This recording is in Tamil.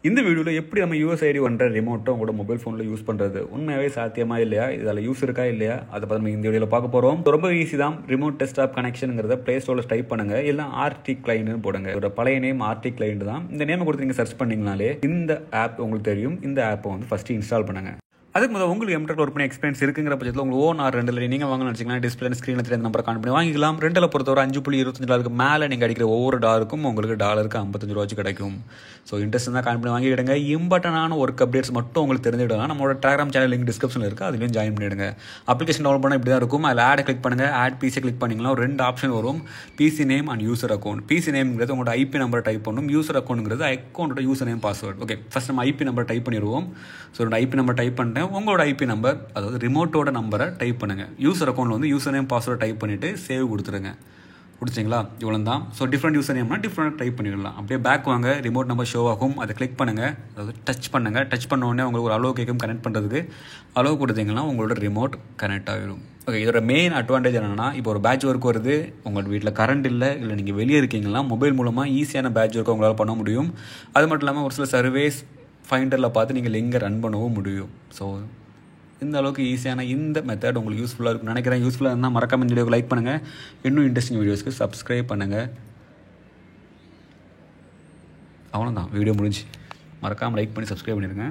இந்த வீடியோவில் எப்படி நம்ம யூஎஸ்ஐடி பண்ணுற ரிமோட்டை உங்களோட மொபைல் ஃபோனில் யூஸ் பண்ணுறது உண்மையாகவே சாத்தியமா இல்லையா, இதில் யூஸ் இருக்கா இல்லையா, அதை பற்றி நம்ம இந்த வீடியோவில் பார்க்க போகிறோம். ரொம்ப ஈஸி தான். ரிமோட் டெஸ்க்டாப் கனெக்ஷனுங்கிறத ப்ளே ஸ்டோரில் டைப் பண்ணுங்கள், இல்லை ஆர்டி கிளைன்னு போடுங்க. ஒரு பழைய நேம் ஆர்டி கிளைண்ட் தான். இந்த நேமை கொடுத்து நீங்கள் சர்ச் பண்ணிங்கனாலே இந்த ஆப் உங்களுக்கு தெரியும். இந்த ஆப்பை வந்து ஃபஸ்ட்டு இன்ஸ்டால் பண்ணுங்கள். அதுக்கு முதல்ல உங்களுக்கு எம்டெக் ஒர்க் பண்ணி எக்ஸ்பீரியன்ஸ் இருக்குங்கிற பட்சத்தில் உங்களுக்கு ஓன் ஆர் ரெண்டில் நீங்கள் வாங்கணும்னு வச்சிங்கன்னா டிஸ்பிளே ஸ்க்ரீனில் தெரியாத நம்பரை கான் பண்ணி வாங்கிக்கலாம். ரெண்டில் பொறுத்தவரை $5.25 மேலே நீங்கள் அடிக்கிற ஒவ்வொரு டாலருக்கும் உங்களுக்கு டாலருக்கு $55 கிடைக்கும். ஸோ இன்ட்ரெஸ்ட் தான் கான் பண்ணி வாங்கிவிடுங்க. இம்பார்ட்டனான ஒர்க் அப்டேட்ஸ் மட்டும் உங்களுக்கு தெரிஞ்சுவிடலாம். நம்மளோட டெலிகிராம் சேனல் லிங்க் டிஸ்கிரிப்ஷனில் இருக்குது, அதுலேயும் ஜாயின் பண்ணிவிடுங்க. அப்ளிகேஷன் டவுன்லோட் பண்ணால் இப்படி தான் இருக்கும். அதில் ஆட் கிளிக் பண்ணுங்கள். ஆட் பிசி கிளிக் பண்ணிங்கன்னா ரெண்டு ஆப்ஷன் வரும், PC name and user account. PC நேம்ங்கிறது உங்களோட ஐபி நம்பரை டைப் பண்ணணும். யூசர் அக்கௌண்ட்ங்கிறது அக்கௌண்ட்டோட user name password. Okay, first நம்ம ஐபி நம்பர் டைப் பண்ணிடுவோம். ஸோ என்னோட ஐபி நம்பர் டைப் பண்ணிட்டேன். உங்களோட ஐபி நம்பர், அதாவது ரிமோட்டோட நம்பரை டைப் பண்ணுங்கள். யூசர் அக்கௌண்ட்டில் வந்து யூசர் நேம் பாஸ்வேர்டு டைப் பண்ணிவிட்டு சேவ் கொடுத்துருங்க. கொடுத்தீங்களா? இவ்வளோ தான். ஸோ டிஃப்ரெண்ட் யூசர் நேம்னா டிஃப்ரெண்ட் டைப் பண்ணிடலாம். அப்படியே பேக் வாங்க, ரிமோட் நம்பர் ஷோ ஆகும். அதை கிளிக் பண்ணுங்கள், அதாவது டச் பண்ணுங்கள். டச் பண்ண உடனே உங்களுக்கு ஒரு அலோவ் கேட்கும் கனெக்ட் பண்ணுறதுக்கு. அலோவ் கொடுத்தீங்கன்னா உங்களோட ரிமோட் கனெக்ட் ஆகிடும். ஓகே, இதோட மெயின் அட்வான்டேஜ் என்னென்னா, இப்போ ஒரு பேட்ச் ஒர்க் வருது, உங்கள் வீட்டில் கரண்ட் இல்லை, நீங்கள் வெளியே இருக்கீங்கன்னா மொபைல் மூலமாக ஈஸியான பேட்ச் ஒர்க்கை உங்களால் பண்ண முடியும். அது மட்டும் இல்லாமல் ஒரு சில சர்வேஸ் ஃபைண்டரில் பார்த்து நீங்கள் லிங்கை ரன் பண்ணவும் முடியும். ஸோ இந்த அளவுக்கு ஈஸியான இந்த மெத்தட் உங்களுக்கு யூஸ்ஃபுல்லாக இருக்குன்னு நினைக்கிறேன். யூஸ்ஃபுல்லாக இருந்தால் மறக்காம இந்த வீடியோக்கு லைக் பண்ணுங்கள். இன்னும் இன்ட்ரெஸ்டிங் வீடியோஸ்க்கு சப்ஸ்கிரைப் பண்ணுங்கள். அவ்வளோதான், வீடியோ முடிஞ்சு. மறக்காமல் லைக் பண்ணி சப்ஸ்கிரைப் பண்ணிடுங்க.